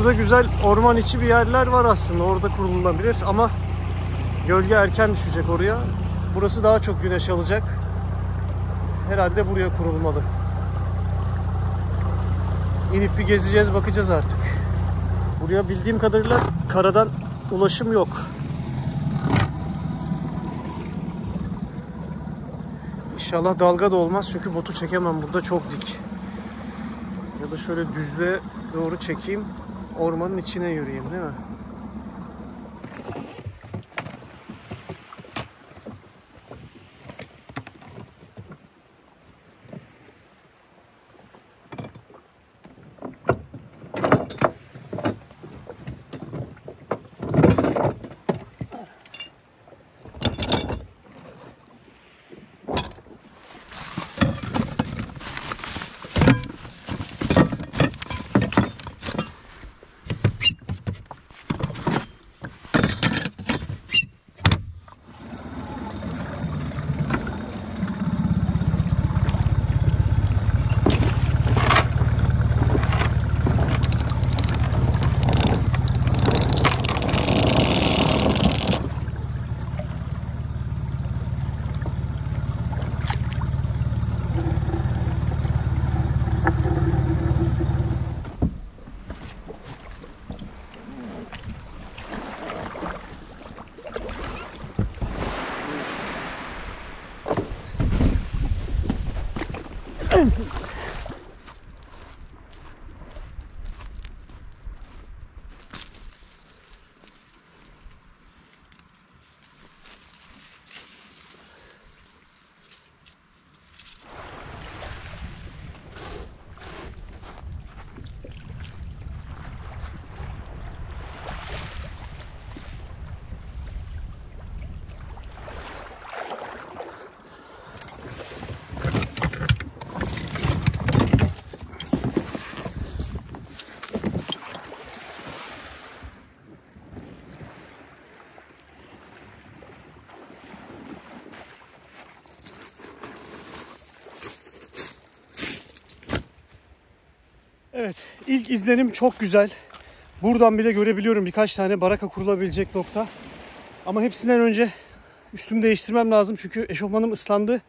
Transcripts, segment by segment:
Burada güzel orman içi bir yerler var aslında. Orada kurulabilir ama gölge erken düşecek oraya. Burası daha çok güneş alacak. Herhalde buraya kurulmalı. İnip bir gezeceğiz, bakacağız artık. Buraya bildiğim kadarıyla karadan ulaşım yok. İnşallah dalga da olmaz çünkü botu çekemem, burada çok dik. Ya da şöyle düzlüğe doğru çekeyim, ormanın içine yürüyeyim, değil mi? Evet, ilk izlenim çok güzel. Buradan bile görebiliyorum birkaç tane baraka kurulabilecek nokta. Ama hepsinden önce üstümü değiştirmem lazım çünkü eşofmanım ıslandı.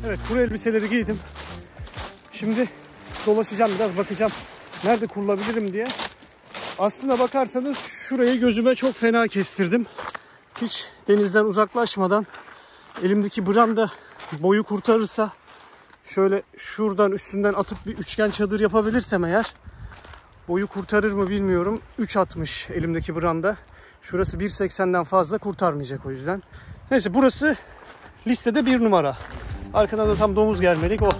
Evet, kuru elbiseleri giydim. Şimdi dolaşacağım, biraz bakacağım nerede kurulabilirim diye. Aslına bakarsanız şurayı gözüme çok fena kestirdim. Hiç denizden uzaklaşmadan elimdeki branda boyu kurtarırsa, şöyle şuradan üstünden atıp bir üçgen çadır yapabilirsem eğer, boyu kurtarır mı bilmiyorum. 3.60 elimdeki branda. Şurası 1.80'den fazla kurtarmayacak o yüzden. Neyse, burası listede 1 numara. Arkadan da tam domuz gelmelik o.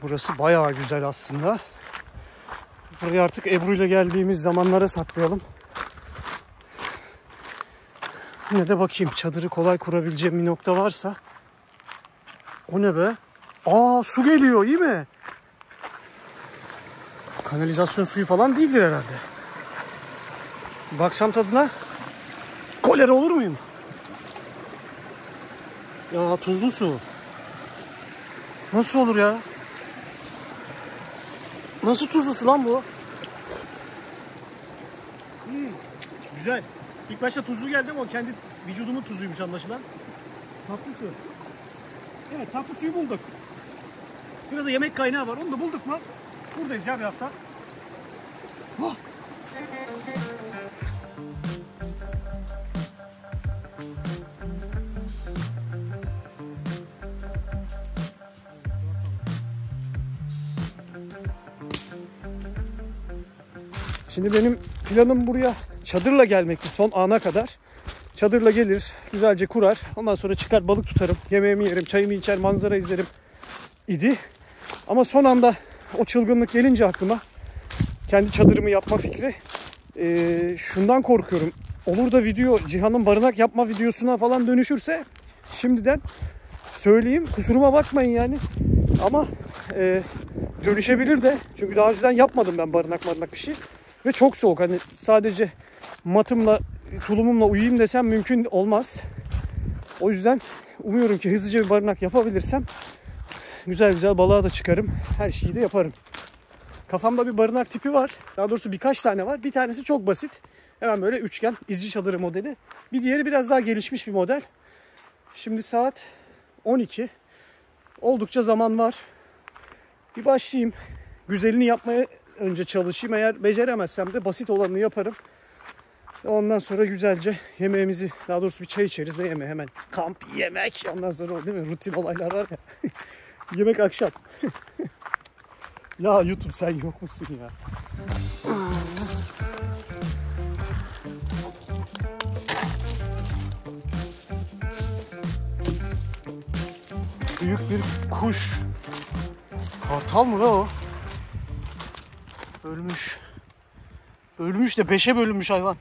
Burası bayağı güzel aslında. Burayı artık Ebru ile geldiğimiz zamanlara saklayalım. Yine de bakayım, çadırı kolay kurabileceğim bir nokta varsa. O ne be? Aa, su geliyor, iyi mi? Kanalizasyon suyu falan değildir herhalde. Baksam tadına. Kolera olur muyum? Ya tuzlu su. Nasıl olur ya? Nasıl tuzlu su lan bu? Güzel. İlk başta tuzlu geldi ama o kendi vücudumun tuzuymuş anlaşılan. Tatlı su. Evet, tatlı suyu bulduk. Sırada yemek kaynağı var. Onu da bulduk mu? Buradayız ya bir hafta. Oh! Şimdi benim planım buraya çadırla gelmekti son ana kadar. Çadırla gelir, güzelce kurar. Ondan sonra çıkar balık tutarım. Yemeğimi yerim, çayımı içer, manzara izlerim idi. Ama son anda o çılgınlık gelince aklıma kendi çadırımı yapma fikri. Şundan korkuyorum. Olur da video Cihan'ın barınak yapma videosuna falan dönüşürse şimdiden söyleyeyim. Kusuruma bakmayın yani. Ama dönüşebilir de. Çünkü daha önceden yapmadım ben barınak bir şey. Ve çok soğuk. Hani sadece matımla, tulumumla uyuyayım desem mümkün olmaz. O yüzden umuyorum ki hızlıca bir barınak yapabilirsem güzel güzel balığa da çıkarım. Her şeyi de yaparım. Kafamda bir barınak tipi var. Daha doğrusu birkaç tane var. Bir tanesi çok basit. Hemen böyle üçgen izci çadırı modeli. Bir diğeri biraz daha gelişmiş bir model. Şimdi saat 12. Oldukça zaman var. Bir başlayayım. Güzelini yapmaya önce çalışayım. Eğer beceremezsem de basit olanını yaparım. Ondan sonra güzelce yemeğimizi, daha doğrusu bir çay içeriz. Ne yemeği hemen? Kamp, yemek. Ondan sonra o değil mi? Rutin olaylar var ya. Yemek akşam. Ya YouTube sen yok musun ya? Büyük bir kuş. Kartal mı la o? Ölmüş. Ölmüş de 5'e bölünmüş hayvan.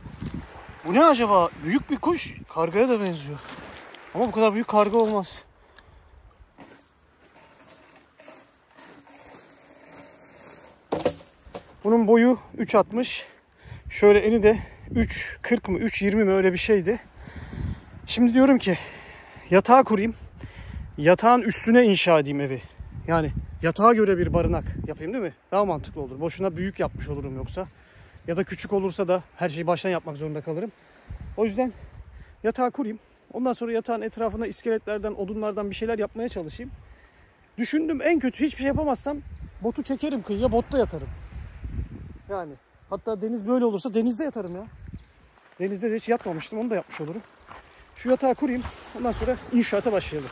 Bu ne acaba? Büyük bir kuş. Kargaya da benziyor. Ama bu kadar büyük karga olmaz. Bunun boyu 3.60. Şöyle eni de 3.40 mı 3.20 mi öyle bir şeydi. Şimdi diyorum ki yatağı kurayım. Yatağın üstüne inşa edeyim evi. Yani yatağa göre bir barınak yapayım değil mi? Daha mantıklı olur. Boşuna büyük yapmış olurum yoksa. Ya da küçük olursa da her şeyi baştan yapmak zorunda kalırım. O yüzden yatağı kurayım. Ondan sonra yatağın etrafına iskeletlerden, odunlardan bir şeyler yapmaya çalışayım. Düşündüm en kötü hiçbir şey yapamazsam botu çekerim kıyıya, botta yatarım. Yani hatta deniz böyle olursa denizde yatarım ya. Denizde de hiç yatmamıştım, onu da yapmış olurum. Şu yatağı kurayım, ondan sonra inşaata başlayalım.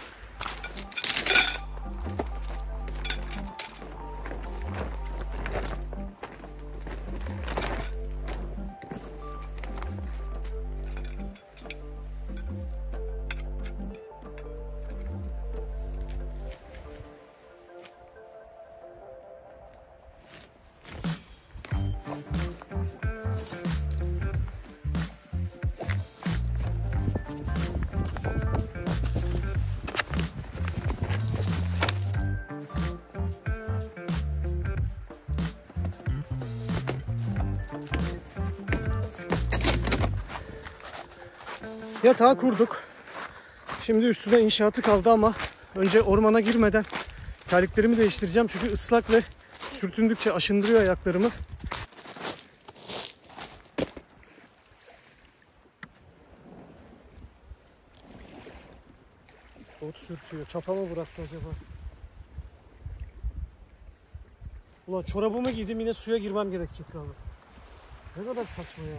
Yatağı kurduk. Şimdi üstüne inşaatı kaldı ama önce ormana girmeden terliklerimi değiştireceğim. Çünkü ıslak ve sürtündükçe aşındırıyor ayaklarımı. Ot sürtüyor. Çapa mı bıraktı acaba? Ulan çorabımı giydim, yine suya girmem gerekecek galiba. Ne kadar saçma ya.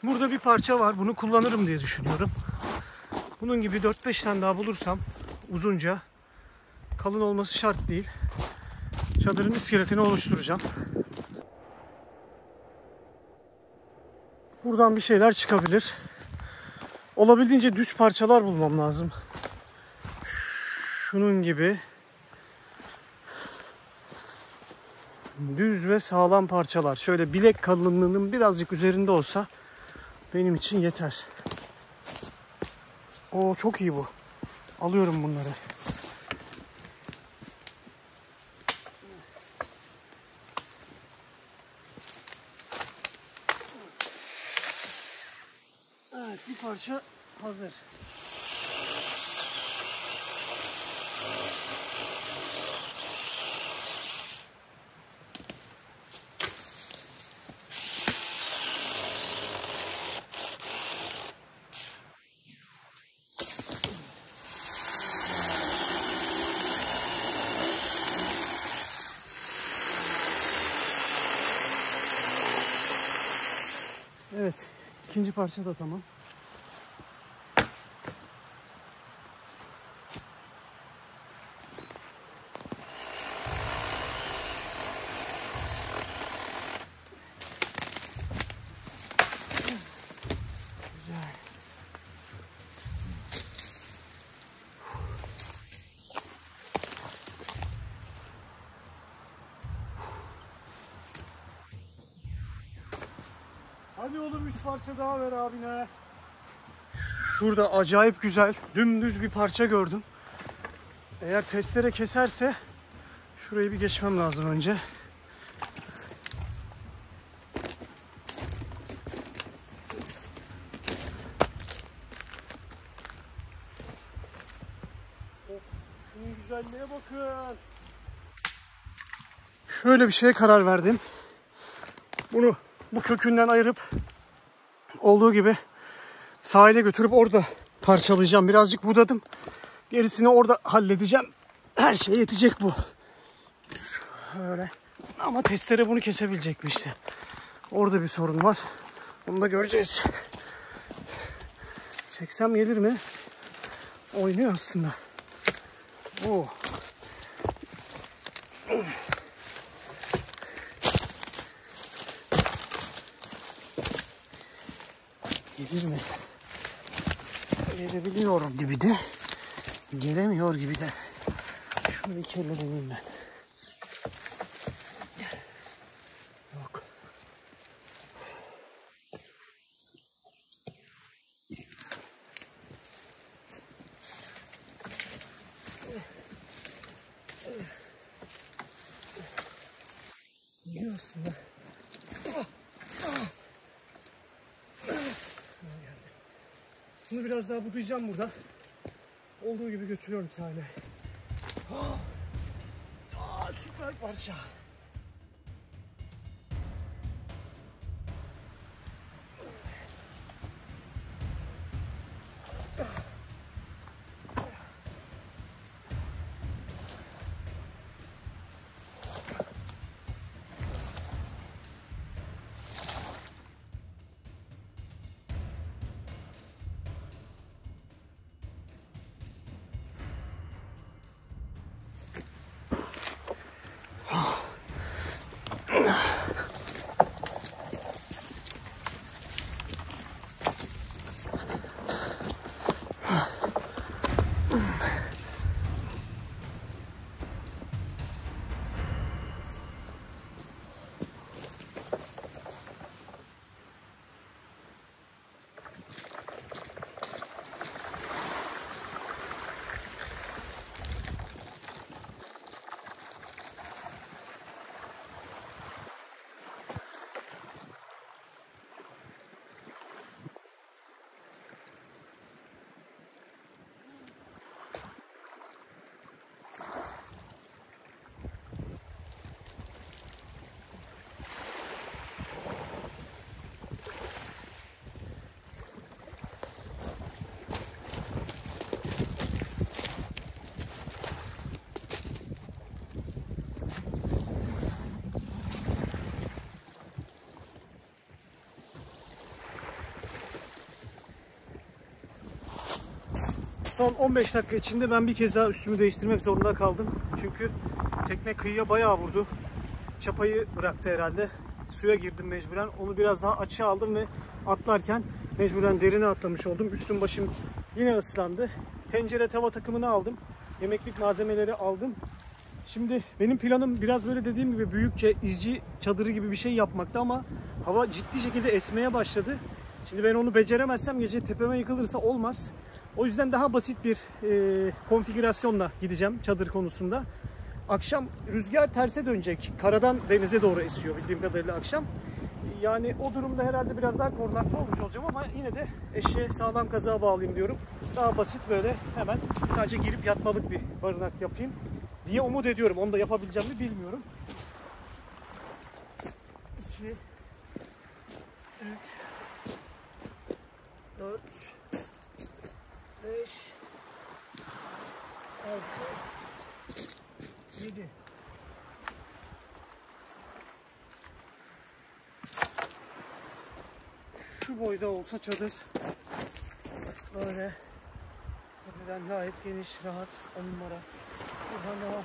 Burada bir parça var. Bunu kullanırım diye düşünüyorum. Bunun gibi 4-5 tane daha bulursam uzunca, kalın olması şart değil, çadırın iskeletini oluşturacağım. Buradan bir şeyler çıkabilir. Olabildiğince düz parçalar bulmam lazım. Şunun gibi. Düz ve sağlam parçalar. Şöyle bilek kalınlığının birazcık üzerinde olsa benim için yeter. Oo, çok iyi bu. Alıyorum bunları. Evet, bir parça hazır. Evet. İkinci parça da tamam. Güzel. Hadi oğlum 3 parça daha ver abine. Şurada acayip güzel dümdüz bir parça gördüm. Eğer testere keserse şurayı bir geçmem lazım önce. Şunun güzelliğe bakın. Şöyle bir şeye karar verdim. Bunu bu kökünden ayırıp olduğu gibi sahile götürüp orada parçalayacağım. Birazcık budadım. Gerisini orada halledeceğim. Her şeye yetecek bu. Şöyle. Ama testere bunu kesebilecek mi işte. Orada bir sorun var. Onu da göreceğiz. Çeksem gelir mi? Oynuyor aslında. Oo. Gelir mi? Gelebiliyor gibi de gelemiyor gibi de. Şunu iki elle deneyeyim ben. Yok. Yiyor aslında. Bunu biraz daha budayacağım burada. Olduğu gibi götürüyorum sahile. Süper parça. Son 15 dakika içinde ben bir kez daha üstümü değiştirmek zorunda kaldım. Çünkü tekne kıyıya bayağı vurdu. Çapayı bıraktı herhalde. Suya girdim mecburen. Onu biraz daha açığa aldım ve atlarken mecburen derine atlamış oldum. Üstüm başım yine ıslandı. Tencere tava takımını aldım. Yemeklik malzemeleri aldım. Şimdi benim planım biraz böyle dediğim gibi büyükçe izci çadırı gibi bir şey yapmakta ama hava ciddi şekilde esmeye başladı. Şimdi ben onu beceremezsem gece tepeme yıkılırsa olmaz. O yüzden daha basit bir konfigürasyonla gideceğim çadır konusunda. Akşam rüzgar terse dönecek. Karadan denize doğru esiyor bildiğim kadarıyla akşam. Yani o durumda herhalde biraz daha korunaklı olmuş olacağım ama yine de eşeğe sağlam kazığa bağlayayım diyorum. Daha basit böyle hemen sadece girip yatmalık bir barınak yapayım diye umut ediyorum. Onu da yapabileceğim mi bilmiyorum. 2 3 4 5 6 7 şu boyda olsa çadır böyle tepeden gayet geniş, rahat, 10 numara. Buradan devam.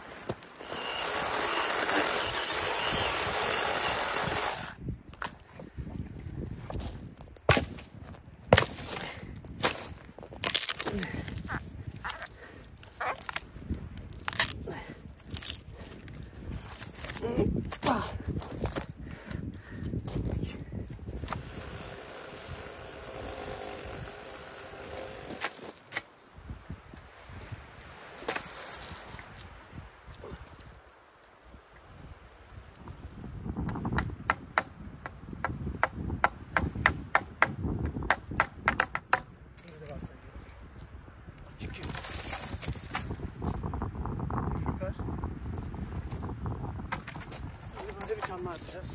Bir tane atacağız.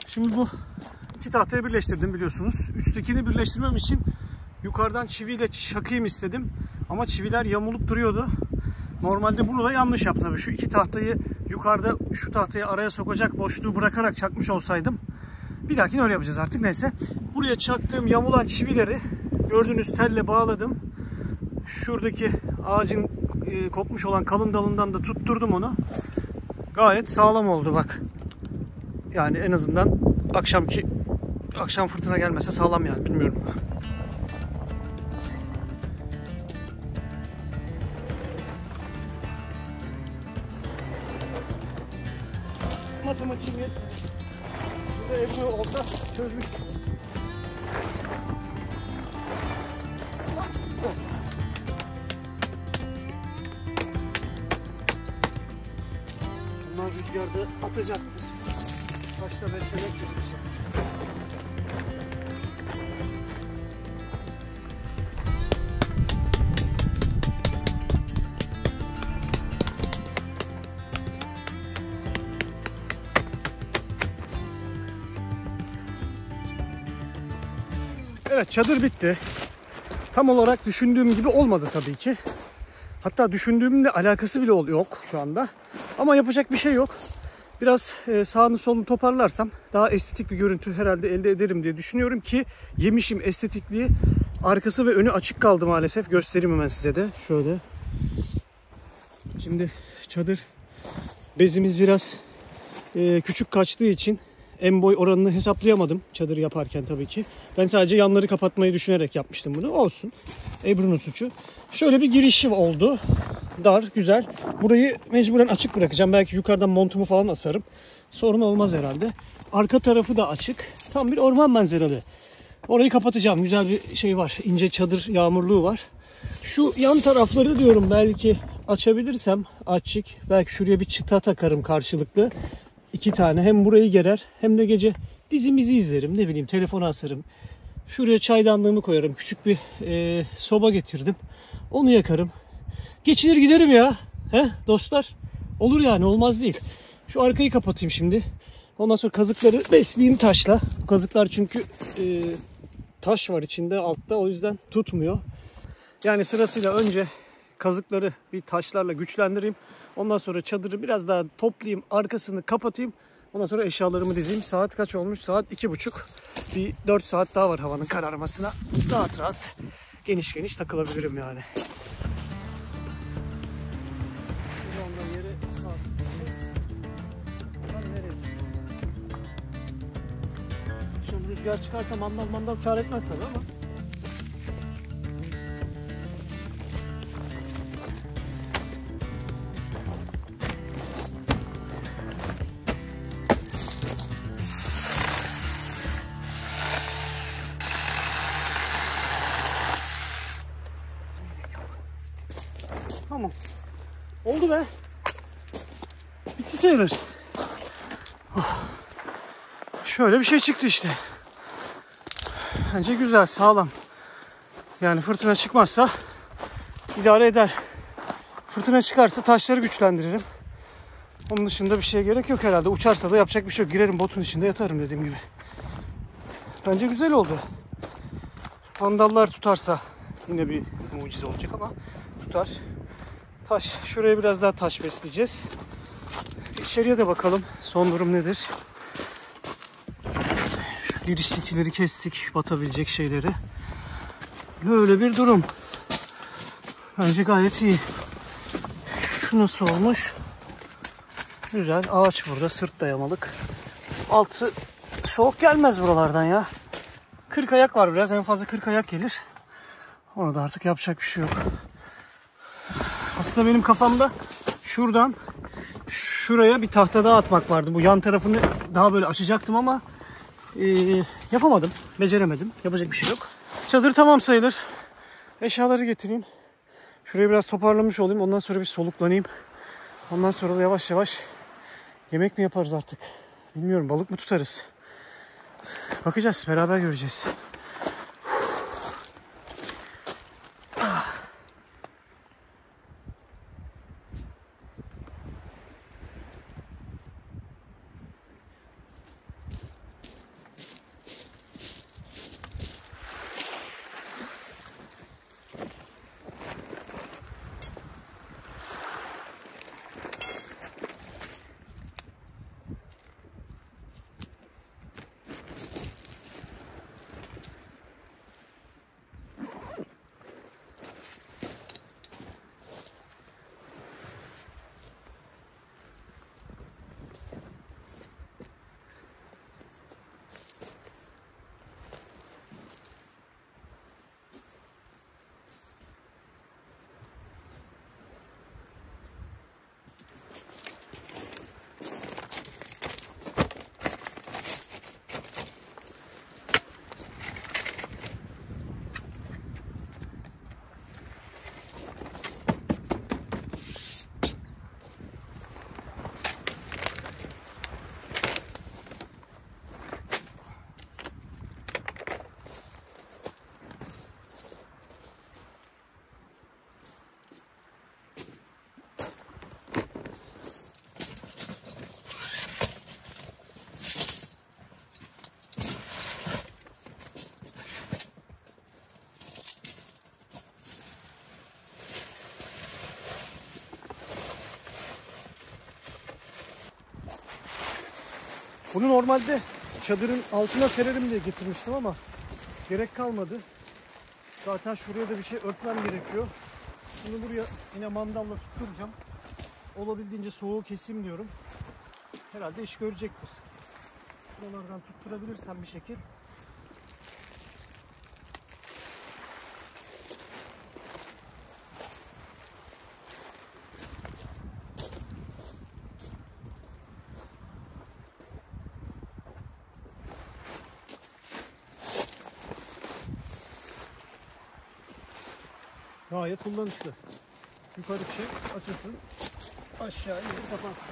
Şimdi bu iki tahtayı birleştirdim biliyorsunuz. Üsttekini birleştirmem için yukarıdan çiviyle çakayım istedim. Ama çiviler yamulup duruyordu. Normalde bunu da yanlış yaptım tabii. Şu iki tahtayı yukarıda şu tahtayı araya sokacak boşluğu bırakarak çakmış olsaydım. Bir dahakine öyle yapacağız artık, neyse. Buraya çaktığım yamulan çivileri gördüğünüz telle bağladım. Şuradaki ağacın kopmuş olan kalın dalından da tutturdum onu. Gayet sağlam oldu bak. Yani en azından akşam fırtına gelmese sağlam yani, bilmiyorum. Matematiğimi burada Ebru olsa çözmüş. Bunlar rüzgarda atacaktır. Başta beslemek gerekecek. Evet, çadır bitti. Tam olarak düşündüğüm gibi olmadı tabii ki. Hatta düşündüğümle alakası bile yok şu anda. Ama yapacak bir şey yok. Biraz sağını solunu toparlarsam daha estetik bir görüntü herhalde elde ederim diye düşünüyorum ki yemişim estetikliği. Arkası ve önü açık kaldı maalesef. Göstereyim hemen size de. Şöyle. Şimdi çadır bezimiz biraz küçük kaçtığı için en boy oranını hesaplayamadım çadır yaparken tabii ki. Ben sadece yanları kapatmayı düşünerek yapmıştım bunu. Olsun. Ebru'nun suçu. Şöyle bir girişi oldu. Dar, güzel. Burayı mecburen açık bırakacağım. Belki yukarıdan montumu falan asarım. Sorun olmaz herhalde. Arka tarafı da açık. Tam bir orman manzaralı. Orayı kapatacağım. Güzel bir şey var. İnce çadır yağmurluğu var. Şu yan tarafları diyorum belki açabilirsem açık. Belki şuraya bir çıta takarım karşılıklı. 2 tane. Hem burayı gerer hem de gece dizimizi izlerim. Ne bileyim, telefonu asarım. Şuraya çaydanlığımı koyarım. Küçük bir soba getirdim. Onu yakarım. Geçinir giderim ya. He dostlar? Olur yani, olmaz değil. Şu arkayı kapatayım şimdi. Ondan sonra kazıkları besleyeyim taşla. Bu kazıklar çünkü taş var içinde altta, o yüzden tutmuyor. Yani sırasıyla önce kazıkları bir taşlarla güçlendireyim. Ondan sonra çadırı biraz daha toplayayım. Arkasını kapatayım. Ondan sonra eşyalarımı dizeyim. Saat kaç olmuş? Saat 2:30. Bir 4 saat daha var havanın kararmasına. Rahat rahat geniş geniş takılabilirim yani. Şimdi rüzgar çıkarsa mandal kar etmez tabii ama. Tamam. Oldu be. Bitti sayılır. Oh. Şöyle bir şey çıktı işte. Bence güzel, sağlam. Yani fırtına çıkmazsa idare eder. Fırtına çıkarsa taşları güçlendiririm. Onun dışında bir şeye gerek yok herhalde. Uçarsa da yapacak bir şey yok. Girerim botun içinde yatarım dediğim gibi. Bence güzel oldu. Vandallar tutarsa yine bir mucize olacak ama tutar. Taş. Şuraya biraz daha taş besleyeceğiz. İçeriye de bakalım. Son durum nedir? Şu giriştekileri kestik. Batabilecek şeyleri. Böyle bir durum. Bence gayet iyi. Şu nasıl olmuş? Güzel. Ağaç burada. Sırt dayamalık. Altı soğuk gelmez buralardan ya. 40 ayak var biraz. En fazla 40 ayak gelir. Ona da artık yapacak bir şey yok. Aslında benim kafamda şuradan şuraya bir tahta daha atmak vardı. Bu yan tarafını daha böyle açacaktım ama yapamadım. Beceremedim. Yapacak bir şey yok. Çadır tamam sayılır. Eşyaları getireyim. Şurayı biraz toparlamış olayım. Ondan sonra bir soluklanayım. Ondan sonra da yavaş yavaş yemek mi yaparız artık? Bilmiyorum. Balık mı tutarız? Bakacağız. Beraber göreceğiz. Bunu normalde çadırın altına sererim diye getirmiştim ama gerek kalmadı. Zaten şuraya da bir şey örtmem gerekiyor. Bunu buraya yine mandalla tutturacağım. Olabildiğince soğuğu keseyim diyorum. Herhalde iş görecektir. Şuralardan tutturabilirsem bir şekil. Gayet kullanışlı. Yukarı şey açılsın. Aşağı inip kapansın.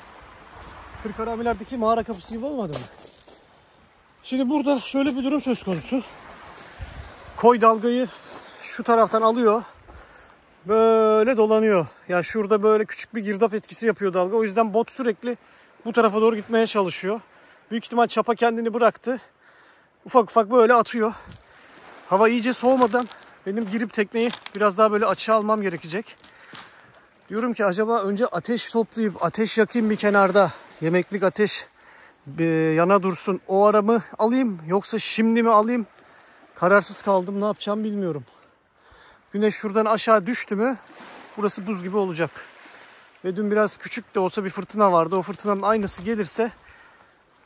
Kırkharamilerdeki mağara kapısı gibi olmadı mı? Şimdi burada şöyle bir durum söz konusu. Koy dalgayı şu taraftan alıyor. Böyle dolanıyor. Yani şurada böyle küçük bir girdap etkisi yapıyor dalga. O yüzden bot sürekli bu tarafa doğru gitmeye çalışıyor. Büyük ihtimal çapa kendini bıraktı. Ufak ufak böyle atıyor. Hava iyice soğumadan benim girip tekneyi biraz daha böyle açığa almam gerekecek. Diyorum ki acaba önce ateş toplayıp ateş yakayım bir kenarda. Yemeklik ateş yana dursun. O ara mı alayım yoksa şimdi mi alayım? Kararsız kaldım. Ne yapacağım bilmiyorum. Güneş şuradan aşağı düştü mü burası buz gibi olacak. Ve dün biraz küçük de olsa bir fırtına vardı. O fırtınanın aynısı gelirse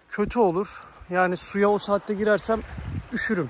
kötü olur. Yani suya o saatte girersem üşürüm.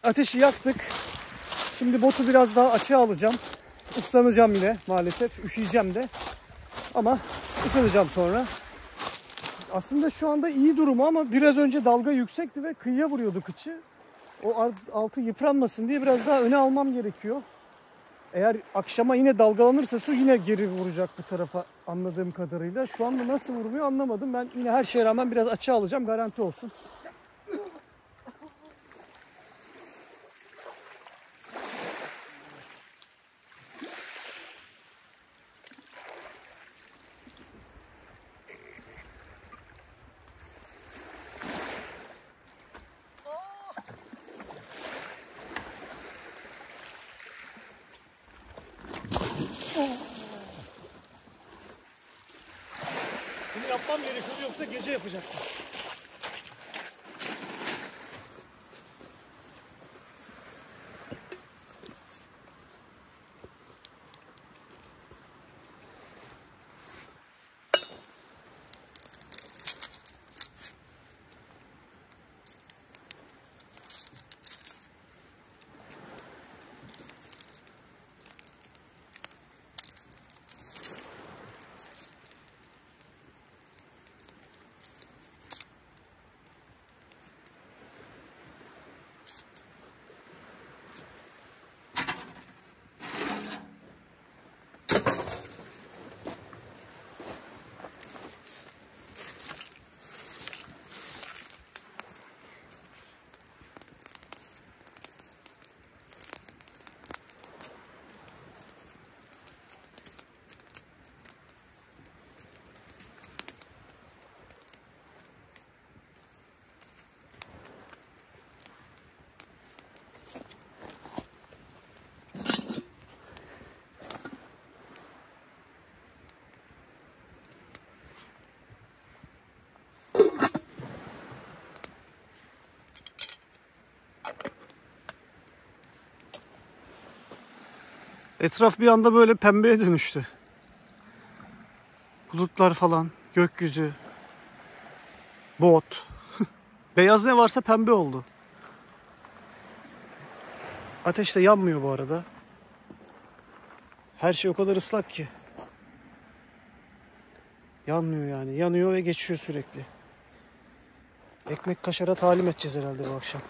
ateşi yaktık. Şimdi botu biraz daha açığa alacağım. Islanacağım yine maalesef. Üşüyeceğim de. Ama ısınacağım sonra. Aslında şu anda iyi durumu ama biraz önce dalga yüksekti ve kıyıya vuruyordu kıçı. O altı yıpranmasın diye biraz daha öne almam gerekiyor. Eğer akşama yine dalgalanırsa su yine geri vuracak bu tarafa anladığım kadarıyla. Şu anda nasıl vurmuyor anlamadım. Ben yine her şeye rağmen biraz açığa alacağım, garanti olsun. Bunu yapmam gerekiyordu, yoksa gece yapacaktım. Etraf bir anda böyle pembeye dönüştü. Bulutlar falan, gökyüzü, bot. Beyaz ne varsa pembe oldu. Ateş de yanmıyor bu arada. Her şey o kadar ıslak ki. Yanmıyor yani. Yanıyor ve geçiyor sürekli. Ekmek kaşara talim edeceğiz herhalde bu akşam.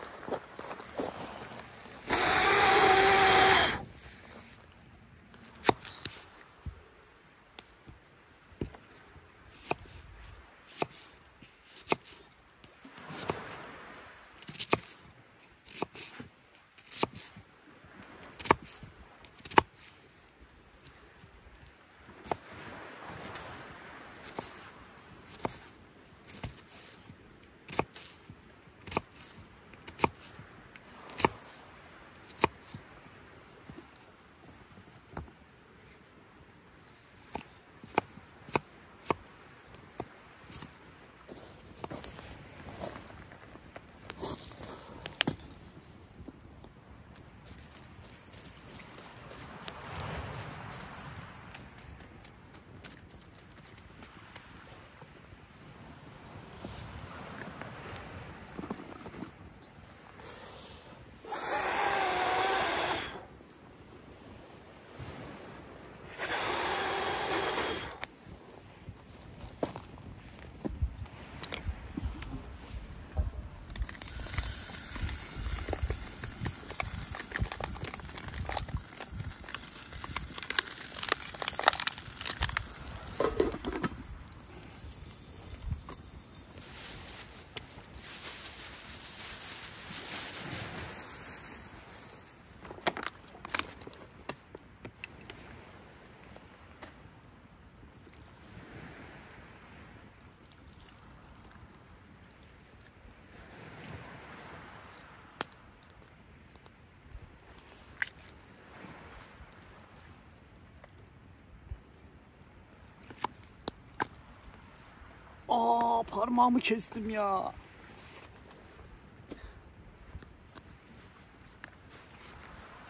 Aa, parmağımı kestim ya.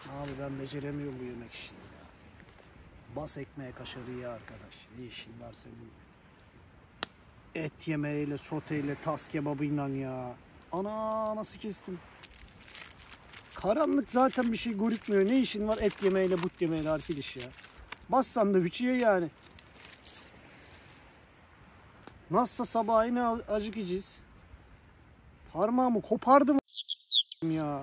Abi ben beceremiyorum bu yemek işini ya. Bas ekmeğe kaşarı ya arkadaş. Ne işin var senin? Et yemeğiyle, soteyle, tas kebabıyla ya. Ana nasıl kestim? Karanlık zaten bir şey görükmüyor. Ne işin var et yemeğiyle but yemeğiyle arkadaş ya. Bas sandviçi ye yani. Nasılsa sabah yine acıkacağız. Parmağımı kopardım ya.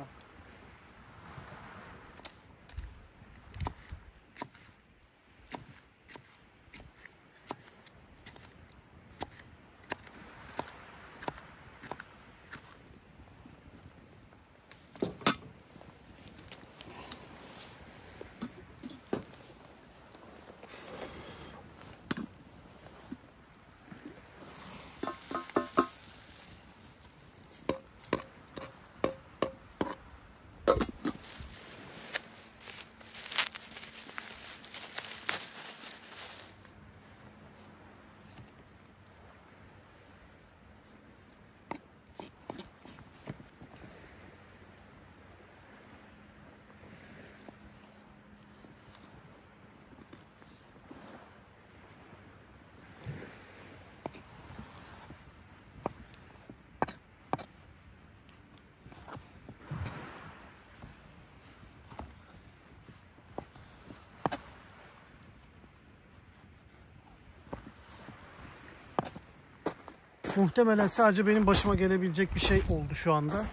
Muhtemelen sadece benim başıma gelebilecek bir şey oldu şu anda.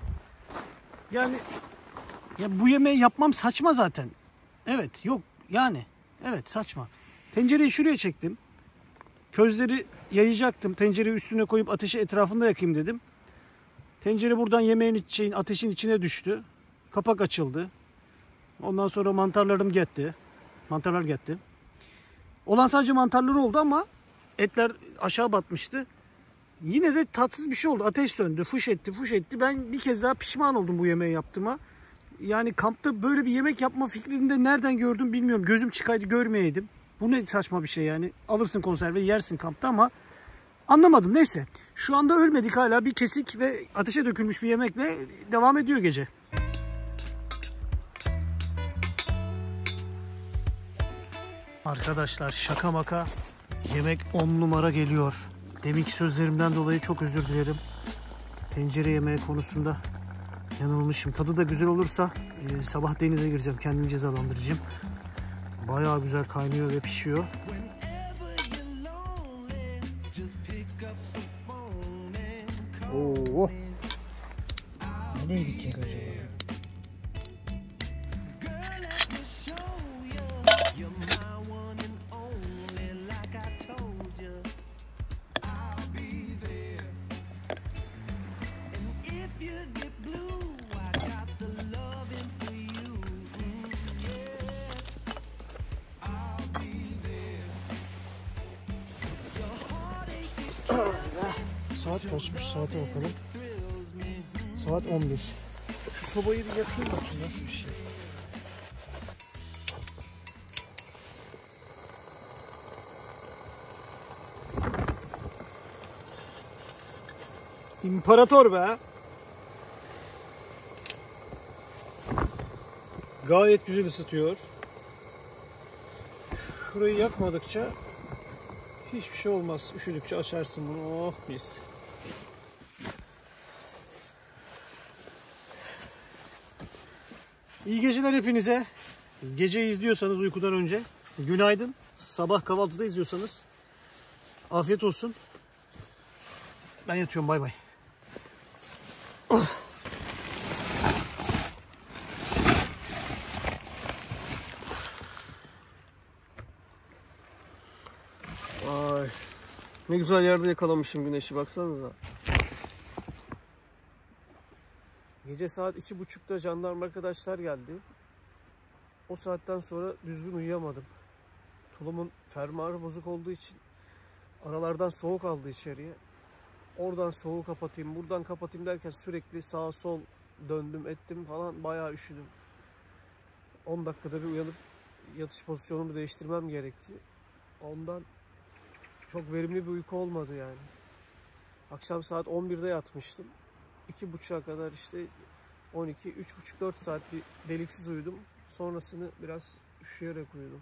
Yani ya bu yemeği yapmam saçma zaten. Evet, yok yani. Evet, saçma. Tencereyi şuraya çektim. Közleri yayacaktım. Tencereyi üstüne koyup ateşi etrafında yakayım dedim. Tencere buradan ateşin içine düştü. Kapak açıldı. Ondan sonra mantarlarım gitti. Mantarlar gitti. Olan sadece mantarları oldu ama etler aşağı batmıştı. Yine de tatsız bir şey oldu. Ateş söndü, fuş etti. Ben bir kez daha pişman oldum bu yemeği yaptığıma. Yani kampta böyle bir yemek yapma fikrini de nereden gördüm bilmiyorum. Gözüm çıkaydı görmeyeydim. Bu ne saçma bir şey yani. Alırsın konserve yersin kampta ama anlamadım. Neyse. Şu anda ölmedik, hala bir kesik ve ateşe dökülmüş bir yemekle devam ediyor gece. Arkadaşlar şaka maka yemek 10 numara geliyor. Deminki sözlerimden dolayı çok özür dilerim. Tencere yemeği konusunda yanılmışım. Tadı da güzel olursa sabah denize gireceğim. Kendimi cezalandıracağım. Bayağı güzel kaynıyor ve pişiyor. Oo. Nereye gidecek acaba? Saat kaçmış? Saate bakalım. Saat 11. Şu sobayı bir yakayım bakayım nasıl bir şey. İmparator be. Gayet güzel ısıtıyor. Şurayı yakmadıkça hiçbir şey olmaz. Üşüdükçe açarsın bunu. Oh mis. İyi geceler hepinize. Gece izliyorsanız uykudan önce günaydın. Sabah kahvaltıda izliyorsanız afiyet olsun. Ben yatıyorum, bay bay. Ay, ne güzel yerde yakalamışım güneşi, baksanıza. Gece saat 2.30'da jandarma arkadaşlar geldi. O saatten sonra düzgün uyuyamadım. Tulumun fermuarı bozuk olduğu için aralardan soğuk aldı içeriye. Oradan soğuğu kapatayım, buradan kapatayım derken sürekli sağa sol döndüm ettim falan, bayağı üşüdüm. 10 dakikada bir uyanıp yatış pozisyonumu değiştirmem gerekti. Ondan çok verimli bir uyku olmadı yani. Akşam saat 11'de yatmıştım. 2.30'a kadar işte 12, 3.5-4 saat bir deliksiz uyudum. Sonrasını biraz üşüyerek uyudum.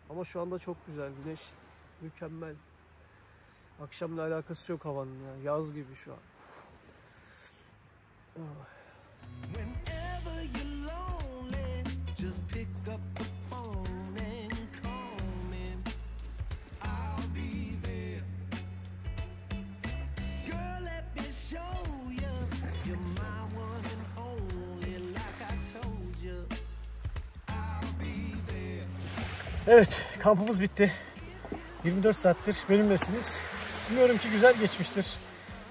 Ama şu anda çok güzel, güneş mükemmel. Akşamla alakası yok havanın ya. Yaz gibi şu an. Oh. Evet, kampımız bitti. 24 saattir benimlesiniz. Umuyorum ki güzel geçmiştir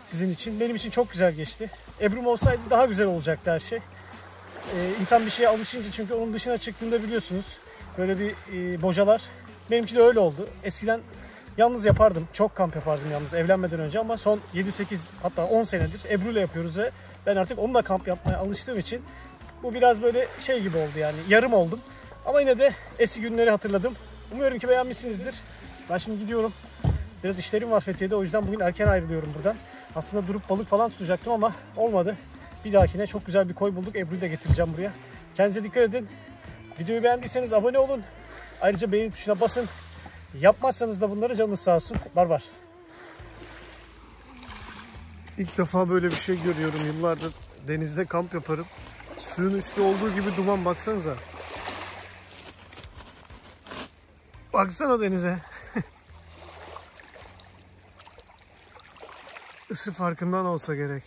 sizin için. Benim için çok güzel geçti. Ebru'm olsaydı daha güzel olacaktı her şey. İnsan bir şeye alışınca, çünkü onun dışına çıktığında biliyorsunuz böyle bir bocalar. Benimki de öyle oldu. Eskiden yalnız yapardım. Çok kamp yapardım yalnız evlenmeden önce, ama son 7-8 hatta 10 senedir Ebru'yla yapıyoruz ve ben artık onunla kamp yapmaya alıştığım için bu biraz böyle şey gibi oldu, yani yarım oldum. Ama yine de eski günleri hatırladım. Umuyorum ki beğenmişsinizdir. Ben şimdi gidiyorum. Biraz işlerim var Fethiye'de, o yüzden bugün erken ayrılıyorum buradan. Aslında durup balık falan tutacaktım ama olmadı. Bir dahakine çok güzel bir koy bulduk. Ebru'yu da getireceğim buraya. Kendinize dikkat edin. Videoyu beğendiyseniz abone olun. Ayrıca beğeni tuşuna basın. Yapmazsanız da bunları canınız sağ olsun. Var. İlk defa böyle bir şey görüyorum. Yıllardır denizde kamp yaparım. Suyun üstü olduğu gibi duman, baksanıza. Baksana denize. Isı farkından olsa gerek.